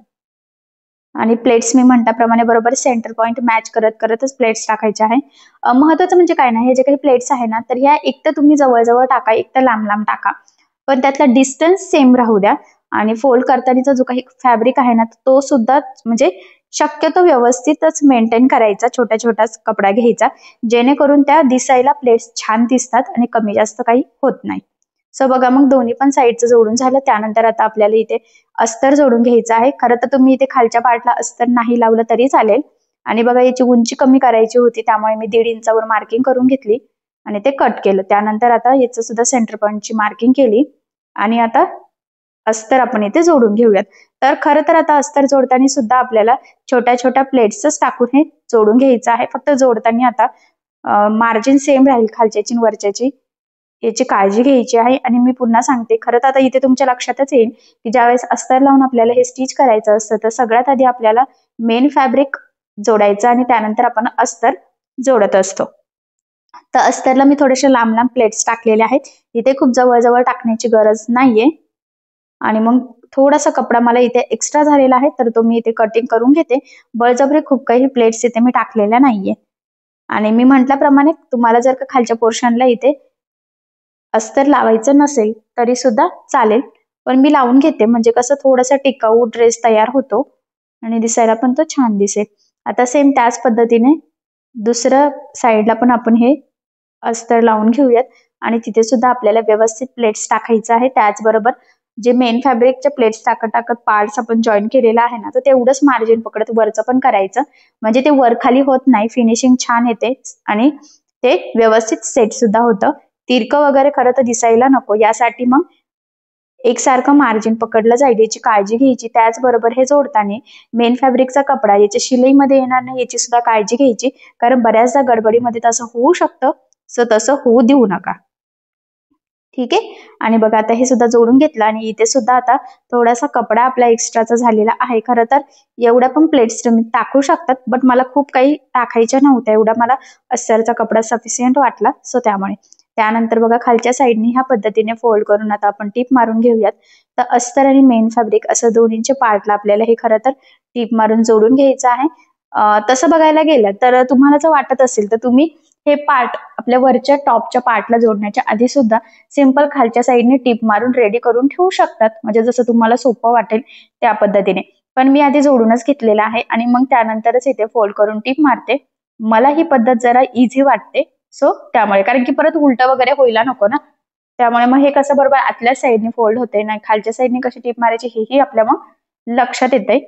आणि प्लेट्स मी म्हटल्याप्रमाणे बरोबर सेंटर पॉइंट मॅच करत करतच प्लेट्स टाकायचे आहे. महत्वाचं म्हणजे काय नाही, हे जे काही प्लेट्स आहे ना तर ह्या एक तर तुम्ही जवळजवळ टाका, एक तर लांब लांब टाका, पण त्यातला डिस्टन्स सेम राहू द्या. आणि फोल्ड करतानाचा जो काही फॅब्रिक आहे ना तो सुद्धा म्हणजे शक्यतो व्यवस्थितच मेंटेन करायचा. छोट्या छोटाच कपडा घ्यायचा जेणेकरून त्या दिसायला प्लेट्स छान दिसतात आणि कमी जास्त काही होत नाही. सो बघा मग दोन्ही पण साईडचं जोडून झालं. त्यानंतर आता आपल्याला इथे अस्तर जोडून घ्यायचं आहे. खरं तर तुम्ही इथे खालच्या पार्टला अस्तर नाही लावलं तरी चालेल. आणि बघा याची उंची कमी करायची होती त्यामुळे मी 1.5 इंचावर मार्किंग करून घेतली आणि ते कट केलं. त्यानंतर आता याचं सुद्धा सेंटर पॉइंटची मार्किंग केली आणि आता अस्तर आपण इथे जोडून घेऊयात. तर खरं तर आता अस्तर जोडताना सुद्धा आपल्याला छोट्या छोट्या प्लेट्सच टाकून हे जोडून घ्यायचं आहे. फक्त जोडताना आता मार्जिन सेम राहील खालच्याची वरच्याची, याची काळजी घ्यायची आहे. आणि मी पुन्हा सांगते, खरं तर आता इथे तुमच्या लक्षातच येईल की ज्यावेळेस अस्तर लावून आपल्याला हे स्टिच करायचं असतं तर सगळ्यात आधी आपल्याला मेन फॅब्रिक जोडायचं आणि त्यानंतर आपण अस्तर जोडत असतो. तर अस्तरला मी थोडेसे लांब लांब प्लेट्स टाकलेले आहेत. इथे खूप जवळजवळ टाकण्याची गरज नाहीये. आणि मग थोडासा कपडा मला इथे एक्स्ट्रा झालेला आहे तर तो मी इथे कटिंग करून घेते. बळजबरी खूप काही प्लेट्स इथे मी टाकलेल्या नाहीये. आणि मी म्हटल्याप्रमाणे तुम्हाला जर का खालच्या पोर्शनला इथे अस्तर लावायचं नसेल तरी सुद्धा चालेल, पण मी लावून घेते म्हणजे कसं थोडासा टिकाऊ ड्रेस तयार होतो आणि दिसायला पण तो छान दिसेल. आता सेम त्याच पद्धतीने दुसऱ्या साईडला पण आपण हे अस्तर लावून घेऊयात आणि तिथे सुद्धा आपल्याला व्यवस्थित प्लेट्स टाकायचं आहे. त्याचबरोबर जे मेन फॅब्रिकच्या प्लेट्स टाकत टाकत पार्ट्स आपण जॉईन केलेला आहे ना तर तेवढंच मार्जिन पकडत वरचं पण करायचं, म्हणजे ते वर खाली होत नाही, फिनिशिंग छान येते आणि ते व्यवस्थित सेट सुद्धा होतं. तिरकं वगैरे खरं तर दिसायला नको यासाठी मग एकसारखं मार्जिन पकडलं जाईल याची काळजी घ्यायची. त्याचबरोबर हे जोडताना मेन फॅब्रिकचा कपडा याच्या शिलाईमध्ये येणार नाही याची सुद्धा काळजी घ्यायची, कारण बऱ्याचदा गडबडीमध्ये तसं होऊ शकतं. सो तसं होऊ देऊ नका. ठीक आहे. आणि बघा आता हे सुद्धा जोडून घेतलं आणि इथे सुद्धा आता थोडासा कपडा आपला एक्स्ट्राचा झालेला आहे. खरं तर एवढ्या पण प्लेट्स तुम्ही टाकू शकतात, बट मला खूप काही टाकायच्या नव्हत्या, एवढा मला अस्तरचा कपडा सफिशियंट वाटला. सो त्यामुळे त्यानंतर बघा खालच्या साईडने ह्या पद्धतीने फोल्ड करून आता आपण टीप मारून घेऊयात. तर अस्तर आणि मेन फॅब्रिक असं दोन्हीच्या पार्टला आपल्याला हे खरं तर टीप मारून जोडून घ्यायचं आहे. तसं बघायला गेलं तर तुम्हाला जर वाटत असेल तर तुम्ही हे पार्ट आपल्या वरच्या टॉपच्या पार्टला जोडण्याच्या आधी सुद्धा सिंपल खालच्या साईडने टीप मारून रेडी करून ठेवू शकतात, म्हणजे जसं तुम्हाला सोपं वाटेल त्या पद्धतीने. पण मी आधी जोडूनच घेतलेला आहे आणि मग त्यानंतरच इथे फोल्ड करून टीप मारते. मला ही पद्धत जरा इझी वाटते. सो त्यामुळे, कारण की परत उलट वगैरे व्हायला नको ना, त्यामुळे मग हे कसं बरोबर आतल्या साईडने फोल्ड होते नाही खालच्या साईडने कशी टीप मारायची हेही आपल्या मग लक्षात येते.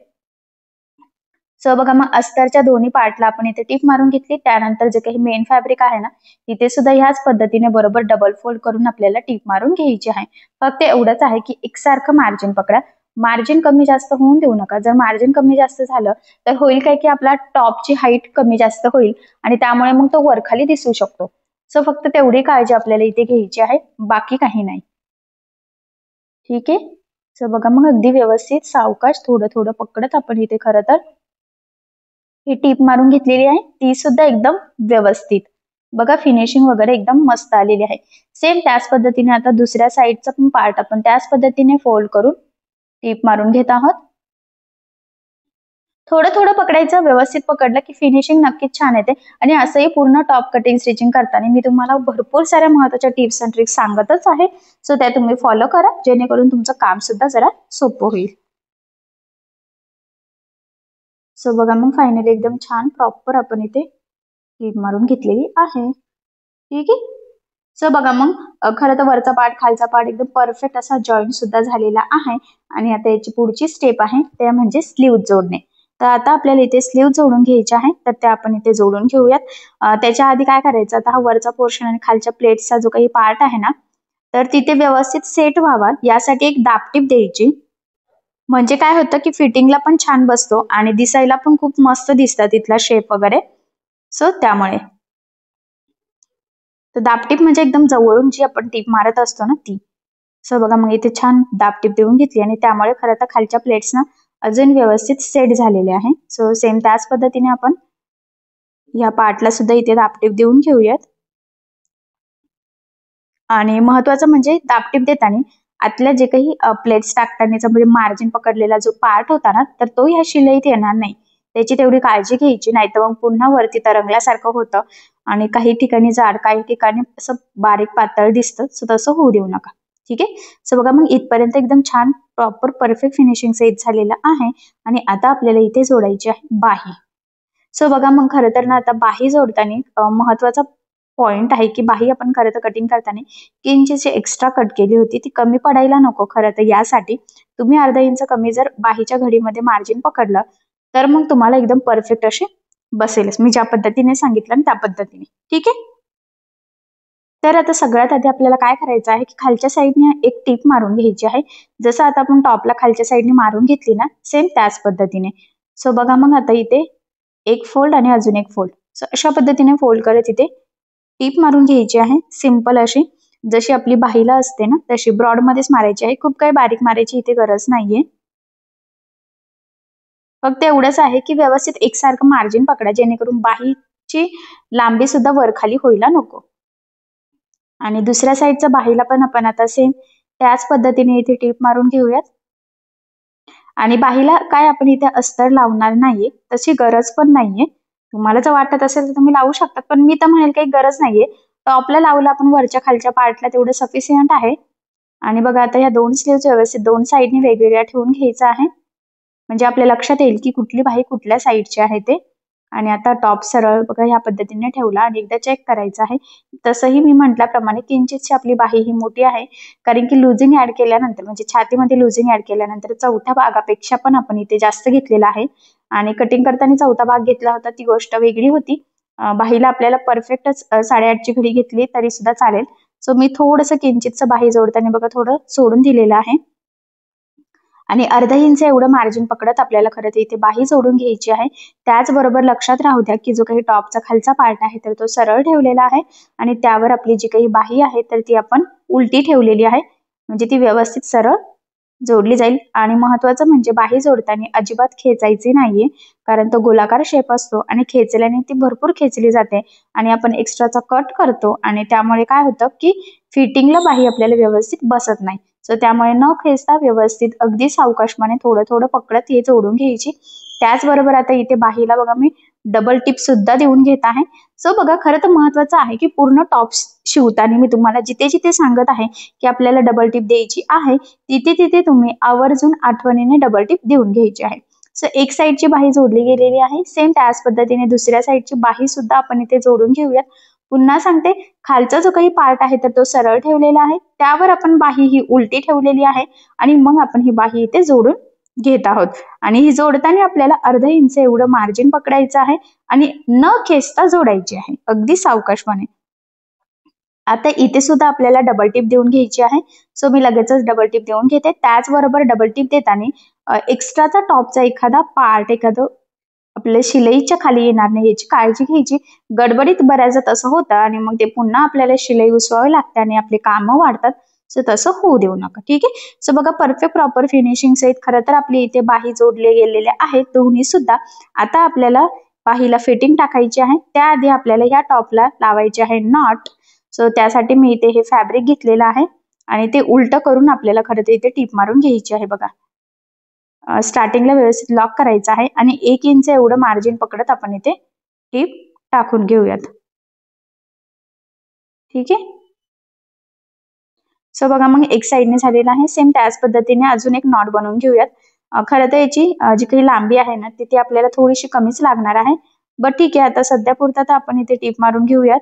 सो बघा मग अस्तरच्या दोन्ही पार्टला आपण इथे टीप मारून घेतली. त्यानंतर जे काही मेन फॅब्रिक आहे ना इथे सुद्धा ह्याच पद्धतीने बरोबर डबल फोल्ड करून आपल्याला टीप मारून घ्यायची आहे. फक्त एवढंच आहे की एकसारखं मार्जिन पकडा, मार्जिन कमी जास्त होऊन देऊ नका. जर मार्जिन कमी जास्त झालं तर होईल काय की आपला टॉपची हाईट कमी जास्त होईल आणि त्यामुळे मग तो वरखाली दिसू शकतो. सो फक्त तेवढी काळजी आपल्याला इथे घ्यायची आहे, बाकी काही नाही. ठीक आहे. सो बघा मग अगदी व्यवस्थित सावकाश थोडं थोडं पकडत आपण इथे खरं तर ही टीप मारून घेतलेली आहे, ती सुद्धा एकदम व्यवस्थित. बघा फिनिशिंग वगैरे एकदम मस्त आलेली आहे. सेम त्याच पद्धतीने आता दुसऱ्या साईडचा पण पार्ट आपण त्याच पद्धतीने फोल्ड करून टीप मारून घेत आहोत. थोडं थोडं पकडायचं, व्यवस्थित पकडलं की फिनिशिंग नक्कीच छान येते. आणि असंही पूर्ण टॉप कटिंग स्टिचिंग करताना मी तुम्हाला भरपूर साऱ्या महत्त्वाच्या टिप्स अँड ट्रिक्स सांगतच आहे. सो त्या तुम्ही फॉलो करा जेणेकरून तुमचं काम सुद्धा जरा सोपं होईल. सो बघा मग फायनली एकदम छान प्रॉपर आपण इथे टीप मारून घेतलेली आहे. ठीक आहे. सो बघा मग खरं तर वरचा पार्ट खालचा पार्ट एकदम परफेक्ट असा जॉईंट सुद्धा झालेला आहे. आणि आता याची पुढची स्टेप आहे ते म्हणजे स्लीव जोडणे. तर आता आपल्याला इथे स्लीव जोडून घ्यायचे आहे, तर ते आपण इथे जोडून घेऊयात. त्याच्या आधी काय करायचं, आता हा वरचा पोर्शन आणि खालच्या प्लेटचा जो काही पार्ट आहे ना, तर तिथे व्यवस्थित सेट व्हावा यासाठी एक दाबटीप द्यायची. म्हणजे काय होतं की फिटिंगला पण छान बसतो आणि दिसायला पण खूप मस्त दिसतं तिथला शेप वगैरे. सो त्यामुळे तर दाबटीप म्हणजे एकदम जवळून जी आपण टीप मारत असतो ना ती. सो बघा मग इथे छान दाबटीप देऊन घेतली आणि त्यामुळे खरं तर खालच्या प्लेट्स ना अजून व्यवस्थित सेट झालेले आहे. सो सेम त्याच पद्धतीने आपण या पार्टला सुद्धा इथे दाबटीप देऊन घेऊयात. आणि महत्वाचं म्हणजे दाबटीप देताना आतल्या जे काही प्लेट्स टाकतानाचा म्हणजे मार्जिन पकडलेला जो पार्ट होता ना, तर तो ह्या शिलाईत येणार नाही. त्याची तेवढी काळजी घ्यायची, नाही तर मग पुन्हा वरती तरंगल्यासारखं होतं आणि काही ठिकाणी जाड, काही ठिकाणी असं बारीक पातळ दिसतं. सो तसं होऊ देऊ नका. ठीक आहे. सो बघा मग इथपर्यंत एकदम छान प्रॉपर परफेक्ट फिनिशिंग सेट झालेलं आहे. आणि आता आपल्याला इथे जोडायची आहे बाही. सो बघा मग खरं तर ना आता बाही जोडताना महत्वाचा पॉइंट आहे की बाही आपण खरं तर कटिंग करताना 3 इंच एक्स्ट्रा कट केली होती, ती कमी पडायला नको. खरं तर यासाठी तुम्ही अर्धा इंच कमी जर बाहीच्या घडीमध्ये मार्जिन पकडलं तर मग तुम्हाला एकदम परफेक्ट असे बसेलच, मी ज्या पद्धतीने सांगितलं ना त्या पद्धतीने. ठीक आहे. तर आता सगळ्यात आधी आपल्याला काय करायचं आहे की खालच्या साईडने एक टीप मारून घ्यायची आहे. जसं आता आपण टॉपला खालच्या साईडने मारून घेतली ना, सेम त्याच पद्धतीने. सो बघा मग आता इथे एक फोल्ड आणि अजून एक फोल्ड. सो अशा पद्धतीने फोल्ड करत इथे टीप मारून घ्यायची आहे. सिंपल अशी, जशी आपली बाहीला असते ना तशी ब्रॉड मध्येच मारायची आहे. खूप काही बारीक मारायची इथे गरज नाहीये. फक्त एवढंच आहे की व्यवस्थित एकसारखं मार्जिन पकडा, जेणेकरून बाहीची लांबी सुद्धा वरखाली व्हायला नको. आणि दुसऱ्या साईडच्या बाहीला पण आपण आता सेम त्याच पद्धतीने इथे टीप मारून घेऊयात. आणि बाहीला काय आपण इथे अस्तर लावणार नाहीये, तशी गरज पण नाहीये. तुम्हाला जर वाटत असेल तर तुम्ही लावू शकता, पण मी तर म्हणेल काही गरज नाहीये. टॉपला लावलं आपण वरच्या खालच्या पार्टला तेवढं सफिशियंट आहे. आणि बघा आता या दोन स्लीव्ह व्यवस्थित दोन साईडनी वेगवेगळ्या ठेवून घ्यायचं आहे, म्हणजे आपल्या लक्षात येईल की कुठली बाही कुठल्या साईडची आहे ते. आणि आता टॉप सरळ बघा ह्या पद्धतीने ठेवला आणि एकदा चेक करायचं आहे. तसंही मी म्हटल्याप्रमाणे किंचितशी आपली बाही ही मोठी आहे, कारण की लुजिंग ऍड केल्यानंतर म्हणजे छातीमध्ये लुजिंग ऍड केल्यानंतर चौथ्या भागापेक्षा पण आपण इथे जास्त घेतलेला आहे. आणि कटिंग करताना चौथा भाग घेतला होता ती गोष्ट वेगळी होती. बाहीला आपल्याला परफेक्टच 8.5ची घडी घेतली तरी सुद्धा चालेल. सो मी थोडंसं किंचितचं बाही जोडताना बघा थोडं सोडून दिलेलं आहे. आणि अर्धा इंच एवढं मार्जिन पकडत आपल्याला खरं तर इथे बाही जोडून घ्यायची आहे. त्याचबरोबर लक्षात राहू द्या की जो काही टॉपचा खालचा पार्ट आहे तर तो सरळ ठेवलेला आहे आणि त्यावर आपली जी काही बाही आहे तर ती आपण उलटी ठेवलेली आहे, म्हणजे ती व्यवस्थित सरळ जोडली जाईल. आणि महत्वाचं म्हणजे बाही जोडताना अजिबात खेचायची नाहीये, कारण तो गोलाकार शेप असतो आणि खेचल्याने ती भरपूर खेचली जाते आणि आपण एक्स्ट्राचा कट करतो आणि त्यामुळे काय होतं की फिटिंगला बाही आपल्याला व्यवस्थित बसत नाही. सो त्यामुळे न खेचता व्यवस्थित अगदी सावकाशपणे थोडं थोडं पकडत हे जोडून घ्यायची. त्याचबरोबर आता इथे बाहीला बघा मी डबल टिप सुद्धा देऊन घेत आहे. सो बघा खरं तर महत्वाचं आहे की पूर्ण टॉप शिवताना मी तुम्हाला जिथे जिथे सांगत आहे की आपल्याला डबल टिप द्यायची आहे, तिथे तिथे तुम्ही आवर्जून आठवणीने डबल टिप देऊन घ्यायची आहे. सो एक साईडची बाही जोडली गेलेली आहे, सेम त्याच पद्धतीने दुसऱ्या साईडची बाही सुद्धा आपण इथे जोडून घेऊयात. पुन्हा सांगते, खालचा जो काही पार्ट आहे तर तो सरळ ठेवलेला आहे, त्यावर आपण बाही ही उलटी ठेवलेली आहे आणि मग आपण ही बाही इथे जोडून घेत आहोत. आणि ही जोडताना आपल्याला अर्धा इंच एवढं मार्जिन पकडायचं आहे आणि न खेचता जोडायची आहे, अगदी सावकाशपणे. आता इथे सुद्धा आपल्याला डबल टिप देऊन घ्यायची आहे. सो मी लगेचच डबल टिप देऊन घेते. त्याचबरोबर डबल टिप देताना एक्स्ट्राचा टॉपचा एखादा पार्ट एखादं आपल्या शिलाईच्या खाली येणार नाही याची काळजी घ्यायची. गडबडीत बऱ्याचदा तसं होतं आणि मग ते पुन्हा आपल्याला शिलाई उसवावी लागते आणि आपले कामं वाढतात. सो तसं होऊ देऊ नका. ठीक आहे. सो बघा परफेक्ट प्रॉपर फिनिशिंग सहित खरं तर आपली इथे बाही जोडले गेलेले आहेत दोन्ही सुद्धा. आता आपल्याला बाहीला फिटिंग टाकायची आहे. त्याआधी आपल्याला ह्या टॉपला लावायचे आहे नॉट. सो त्यासाठी मी इथे हे फॅब्रिक घेतलेलं आहे आणि ते उलट करून आपल्याला खरं तर इथे टीप मारून घ्यायची आहे. बघा स्टार्टिंगला व्यवस्थित लॉक करायचं आहे आणि 1 इंच एवढं मार्जिन पकडत आपण इथे टीप टाकून घेऊयात. ठीक आहे. सो बघा मग एक साईडने झालेला आहे. सेम त्याच पद्धतीने अजून एक नॉट बनवून घेऊयात. खरं तर याची जी काही लांबी आहे ना तिथे आपल्याला थोडीशी कमीच लागणार आहे, बट ठीक आहे. आता सध्या पुरता तर आपण इथे टीप मारून घेऊयात.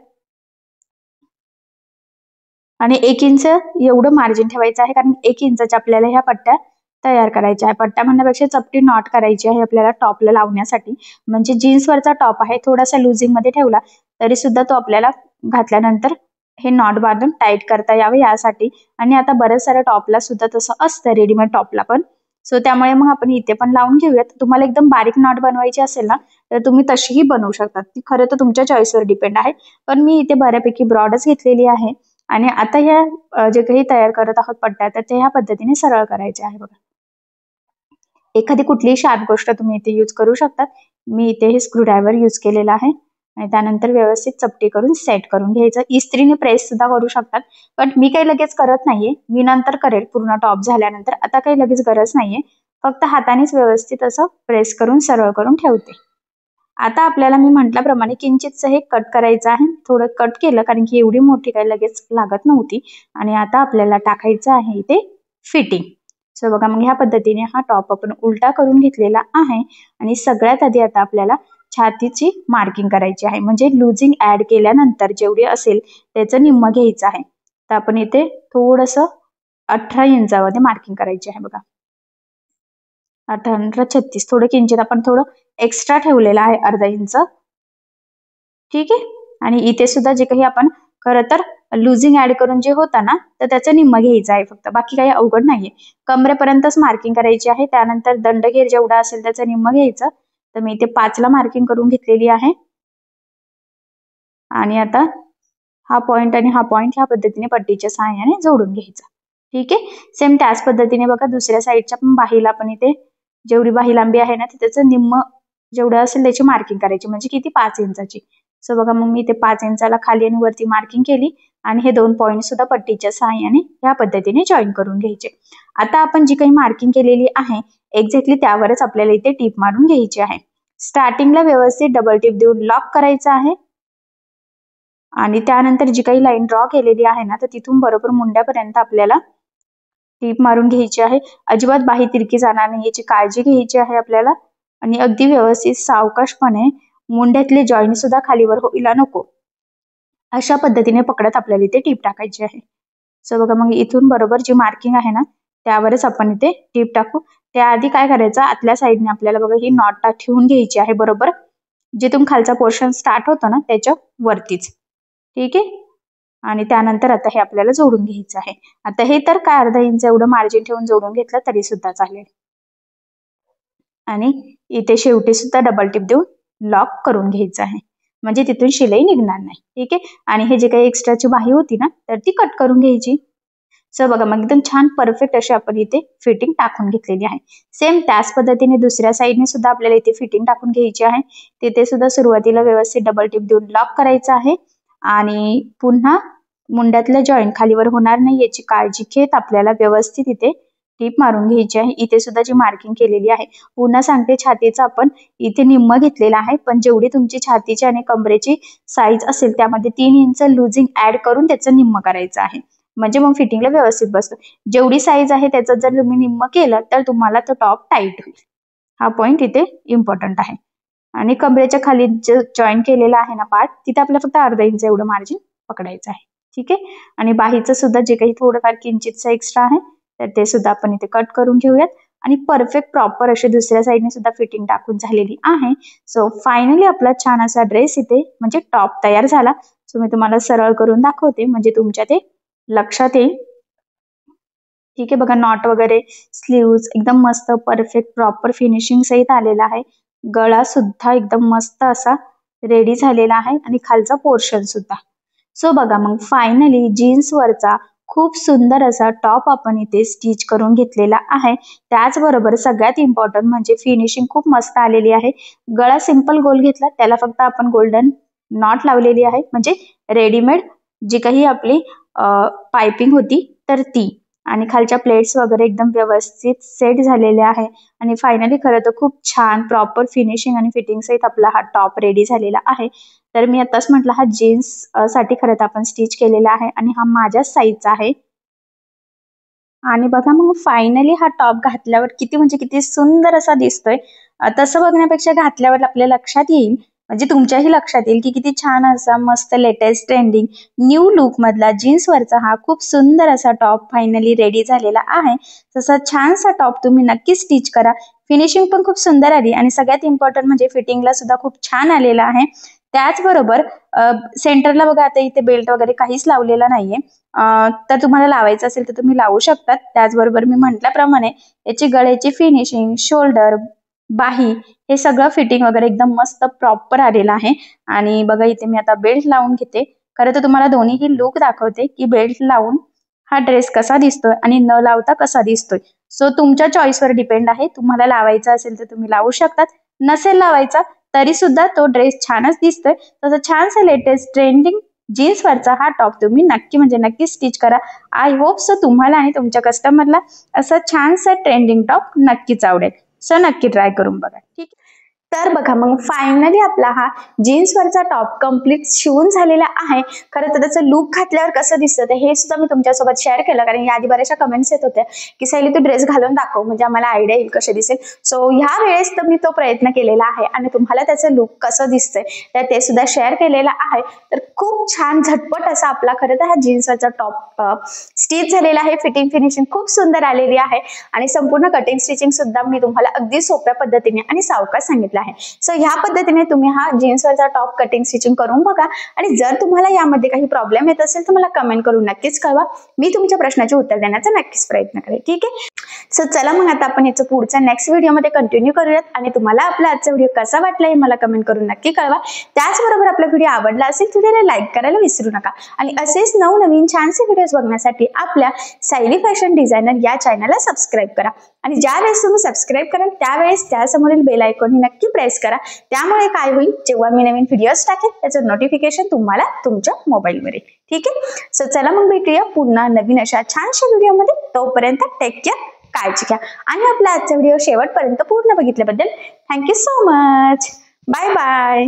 आणि 1 इंच एवढं मार्जिन ठेवायचं आहे, कारण 1 इंचाच्या आपल्याला ह्या पट्ट्या तयार करायच्या आहे. पट्ट्या म्हणण्यापेक्षा चपटी नॉट करायची आहे आपल्याला टॉपला लावण्यासाठी. म्हणजे जीन्सवरचा टॉप आहे, थोडासा लुझिंग मध्ये ठेवला तरी सुद्धा तो आपल्याला घातल्यानंतर हे नॉट बांधून टाईट करता यावे यासाठी. आणि आता बऱ्याच साऱ्या टॉपला सुद्धा तसं असतं, रेडीमेड टॉपला पण. सो त्यामुळे मग आपण इथे पण लावून घेऊयात. तुम्हाला एकदम बारीक नॉट बनवायची असेल ना, तर तुम्ही तशीही बनवू शकता. ती खरं तर तुमच्या चॉईसवर डिपेंड आहे, पण मी इथे बऱ्यापैकी ब्रॉडच घेतलेली आहे. आणि आता ह्या जे काही तयार करत आहोत पट्ट्या, तर ते ह्या पद्धतीने सरळ करायचे आहे बघा. एखादी कुठलीही शार्प गोष्ट तुम्ही इथे यूज करू शकतात. मी इथे हे स्क्रूड्रायव्हर यूज केलेला आहे. आणि त्यानंतर व्यवस्थित चपटी करून सेट करून घ्यायचं. इस्त्रीने प्रेस सुद्धा करू शकतात, पण मी काही लगेच करत नाहीये. मी नंतर करेल पूर्ण टॉप झाल्यानंतर. आता काही लगेच गरज नाहीये. फक्त हातानेच व्यवस्थित असं प्रेस करून सरळ करून ठेवते. आता आपल्याला मी म्हटल्याप्रमाणे किंचितचं हे कट करायचं आहे. थोडं कट केलं कारण की एवढी मोठी काही लगेच लागत नव्हती. आणि आता आपल्याला टाकायचं आहे इथे फिटिंग. सो बघा, मग ह्या पद्धतीने हा टॉप आपण उलटा करून घेतलेला आहे. आणि सगळ्यात आधी आता आपल्याला छातीची मार्किंग करायची आहे. म्हणजे लुझिंग ऍड केल्यानंतर जेवढी असेल त्याचं निम्म घ्यायचं आहे. तर आपण इथे थोडंसं 18 इंचामध्ये मार्किंग करायची आहे बघा. 18-36 थोडं किंचित आपण थोडं एक्स्ट्रा ठेवलेलं आहे, अर्धा इंच. ठीक आहे. आणि इथे सुद्धा जे काही आपण खरं तर लुझिंग ऍड करून जे होता ना, तर त्याचं निम्म घ्यायचं आहे फक्त. बाकी काही अवघड नाहीये. कमरेपर्यंतच मार्किंग करायची आहे. त्यानंतर दंडघेर जेवढा असेल त्याचं निम्म घ्यायचं. तर मी इथे 5 ला मार्किंग करून घेतलेली आहे. आणि आता हा पॉइंट आणि हा पॉइंट ह्या पद्धतीने पट्टीच्या सहाय्याने जोडून घ्यायचा. ठीक आहे. सेम त्याच पद्धतीने बघा दुसऱ्या साईडच्या पण बाहीला पण इथे जेवढी बाही लांबी आहे ना, त्याचं निम्म जेवढं असेल त्याची मार्किंग करायची. म्हणजे किती, 5 इंचाची. सो बघा, मग मी इथे 5 इंचाला खाली आणि वरती मार्किंग केली. आणि हे 2 पॉइंट सुद्धा पट्टीच्या सहाय्याने या पद्धतीने जॉईन करून घ्यायचे. आता आपण जी काही मार्किंग केलेली आहे एक्झॅक्टली त्यावरच आपल्याला इथे टीप मारून घ्यायची आहे. स्टार्टिंगला व्यवस्थित डबल टीप देऊन लॉक करायचं आहे. आणि त्यानंतर जी काही लाईन ड्रॉ केलेली आहे ना, तर तिथून बरोबर मुंड्यापर्यंत आपल्याला टीप मारून घ्यायची आहे. अजिबात बाही तिरकी जाणार नाही याची काळजी घ्यायची आहे आपल्याला. आणि अगदी व्यवस्थित सावकाशपणे मुंड्यातले जॉईंट सुद्धा खालीवर व्हायला नको अशा पद्धतीने पकडत आपल्याला इथे टीप टाकायची आहे. सो बघा, मग इथून बरोबर जी मार्किंग आहे ना त्यावरच आपण इथे टीप टाकू. त्याआधी काय करायचं, आतल्या साईडने आपल्याला बघा ही नॉट ठेवून घ्यायची आहे बरोबर जिथून खालचा पोर्शन स्टार्ट होतो ना त्याच्या वरतीच. ठीक आहे. आणि त्यानंतर आता हे आपल्याला जोडून घ्यायचं आहे. आता हे तर काय अर्धा इंच एवढं मार्जिन ठेवून जोडून घेतलं तरी सुद्धा चालेल. आणि इथे शेवटी सुद्धा डबल टिप देऊन लॉक करून घ्यायचं आहे. म्हणजे तिथून शिलाई निघणार नाही. ठीक आहे. आणि हे जे काही एक्स्ट्राची बाही होती ना तर ती कट करून घ्यायची. सो बघा, मग एकदम छान परफेक्ट अशी आपण इथे फिटिंग टाकून घेतलेली आहे. सेम त्याच पद्धतीने दुसऱ्या साईडने सुद्धा आपल्याला इथे फिटिंग टाकून घ्यायची आहे. तिथे सुद्धा सुरुवातीला व्यवस्थित डबल टिप देऊन लॉक करायचं आहे. आणि पुन्हा मुंड्यातलं जॉईंट खालीवर होणार नाही याची काळजी घेत आपल्याला व्यवस्थित इथे टीप मारून घ्यायची आहे. इथे सुद्धा जी मार्किंग केलेली आहे, पुन्हा सांगते छातीचा आपण इथे निम्म घेतलेला आहे. पण जेवढी तुमची छातीची आणि कमरेची साईज असेल त्यामध्ये 3 इंच लुझिंग ऍड करून त्याचं निम्म करायचं आहे. म्हणजे मग फिटिंगला व्यवस्थित बसतो. जेवढी साईज आहे त्याचं जर तुम्ही निम्म केलं तर तुम्हाला तो टॉप टाईट होईल. हा पॉइंट इथे इम्पॉर्टंट आहे. आणि कमरेच्या खाली जे जॉईन केलेला आहे ना पार्ट, तिथे आपल्याला फक्त अर्धा इंच एवढं मार्जिन पकडायचं आहे. ठीक आहे. आणि बाहीचं सुद्धा जे काही थोडंफार किंचितचं एक्स्ट्रा आहे तर ते सुद्धा आपण इथे कट करून घेऊयात. आणि परफेक्ट प्रॉपर अशी दुसऱ्या साईडने सुद्धा फिटिंग टाकून झालेली आहे. सो फायनली आपला छान असा ड्रेस इथे म्हणजे टॉप तयार झाला. सो मी तुम्हाला सरळ करून दाखवते म्हणजे तुमच्या ते लक्षात येईल. ठीक आहे. बघा, नॉट वगैरे स्लीव्ज एकदम मस्त परफेक्ट प्रॉपर फिनिशिंग सहित आलेला आहे. गळा सुद्धा एकदम मस्त असा रेडी झालेला आहे आणि खालचा पोर्शन सुद्धा. सो बघा, मग फायनली जीन्सवरचा खूप सुंदर असा टॉप आपण इथे स्टिच करून घेतलेला आहे. त्याचबरोबर सगळ्यात इम्पॉर्टंट म्हणजे फिनिशिंग खूप मस्त आलेली आहे. गळा सिंपल गोल घेतला, त्याला फक्त आपण गोल्डन नॉट लावलेली आहे. म्हणजे रेडीमेड जी काही आपली पाइपिंग होती तर ती. आणि खालच्या प्लेट्स वगैरे एकदम व्यवस्थित सेट झालेले आहे. आणि फायनली खरं तर खूप छान प्रॉपर फिनिशिंग आणि फिटिंग सहित आपला हा टॉप रेडी झालेला आहे. तर मी आताच म्हटलं हा जीन्स साठी खरं तर आपण स्टिच केलेला आहे आणि हा माझ्याच साईजचा आहे. आणि बघा, मग फायनली हा टॉप घातल्यावर किती म्हणजे किती सुंदर असा दिसतोय. तसं बघण्यापेक्षा घातल्यावर आपल्या लक्षात येईल म्हणजे तुमच्याही लक्षात येईल की किती छान असा मस्त लेटेस्ट ट्रेंडिंग न्यू लुक मधला जीन्सवरचा हा खूप सुंदर असा टॉप फायनली रेडी झालेला आहे. तसा छानसा टॉप तुम्ही नक्की स्टिच करा. फिनिशिंग पण खूप सुंदर आली आणि सगळ्यात इम्पॉर्टंट म्हणजे फिटिंगला सुद्धा खूप छान आलेला आहे. त्याचबरोबर सेंटरला बघा आता इथे बेल्ट वगैरे काहीच लावलेला नाहीये. तर तुम्हाला लावायचं असेल तर तुम्ही लावू शकतात. त्याचबरोबर मी म्हटल्याप्रमाणे याची गळ्याची फिनिशिंग, शोल्डर, बाही हे सगळं फिटिंग वगैरे एकदम मस्त प्रॉपर आलेलं आहे. आणि बघा इथे मी आता बेल्ट लावून घेते. खरं तर तुम्हाला दोन्हीही लुक दाखवते की बेल्ट लावून हा ड्रेस कसा दिसतोय आणि न लावता कसा दिसतोय. सो तुमच्या चॉईसवर डिपेंड आहे. तुम्हाला लावायचा असेल तर तुम्ही लावू शकतात. नसेल लावायचा तरी सुद्धा तो ड्रेस छानच दिसतोय. तसं छानसा लेटेस्ट ट्रेंडिंग जीन्सवरचा हा टॉप तुम्ही नक्की म्हणजे नक्की स्टिच करा. आय होप सो तुम्हाला आणि तुमच्या कस्टमरला असं छानसा ट्रेंडिंग टॉप नक्कीच आवडेल. सो नक्की ट्राय करून बघा. ठीक आहे. तर बघा मग फायनली आपला हा जीन्सवरचा टॉप कम्प्लीट शिवून झालेला आहे. खरं तर त्याचं लुक घातल्यावर कसं दिसतं ते हे सुद्धा मी तुमच्यासोबत शेअर केलं, कारण या आधी बऱ्याचशा कमेंट्स येत होत्या की सायली तू ड्रेस घालून दाखव म्हणजे आम्हाला आयडिया येईल कसे दिसेल. सो ह्या वेळेस तर मी तो प्रयत्न केलेला आहे आणि तुम्हाला त्याचं लुक कसं दिसतंय तर ते सुद्धा शेअर केलेलं आहे. तर खूप छान झटपट असा आपला खरं तर हा जीन्सवरचा टॉप स्टिच झालेला आहे. फिटिंग फिनिशिंग खूप सुंदर आलेली आहे आणि संपूर्ण कटिंग स्टिचिंग सुद्धा मी तुम्हाला अगदी सोप्या पद्धतीने आणि सावकाश सांगितलं आहे. सो ह्या पद्धतीने तुम्ही हा जीन्सवरचा टॉप कटिंग स्टिचिंग करून बघा आणि जर तुम्हाला यामध्ये काही प्रॉब्लेम येत असेल तर मला कमेंट करून नक्कीच कळवा. मी तुमच्या प्रश्नाचे उत्तर देण्याचा नक्कीच प्रयत्न करेन. ठीक आहे. सो चला मग आता आपण याचं पुढचा नेक्स्ट व्हिडिओमध्ये कंटिन्यू करूयात आणि तुम्हाला आपला आजचा व्हिडिओ कसा वाटला हे मला कमेंट करून नक्की कळवा. त्याचबरोबर आपला व्हिडिओ आवडला असेल तर व्हिडिओला लाईक करायला विसरू नका आणि असेच नवनवीन छानसे व्हिडिओज बघण्यासाठी आपल्या सायली फॅशन डिझायनर या चॅनलला सबस्क्राईब करा आणि ज्या वेळेस तुम्ही सबस्क्राईब कराल त्यावेळेस त्यासमोरील बेल आयकॉन नक्की प्रेस करा. त्यामुळे काय होईल, जेव्हा मी नवीन व्हिडिओज टाकेन त्याचं नोटिफिकेशन तुम्हाला तुमच्या मोबाईलवर येईल. ठीक आहे. सो चला मग भेटूया पुन्हा नवीन अशा छानशा व्हिडिओमध्ये. तोपर्यंत टेक केअर, काळजी घ्या आणि आपला आजचा व्हिडिओ शेवटपर्यंत पूर्ण बघितल्याबद्दल thank you so much. Bye bye.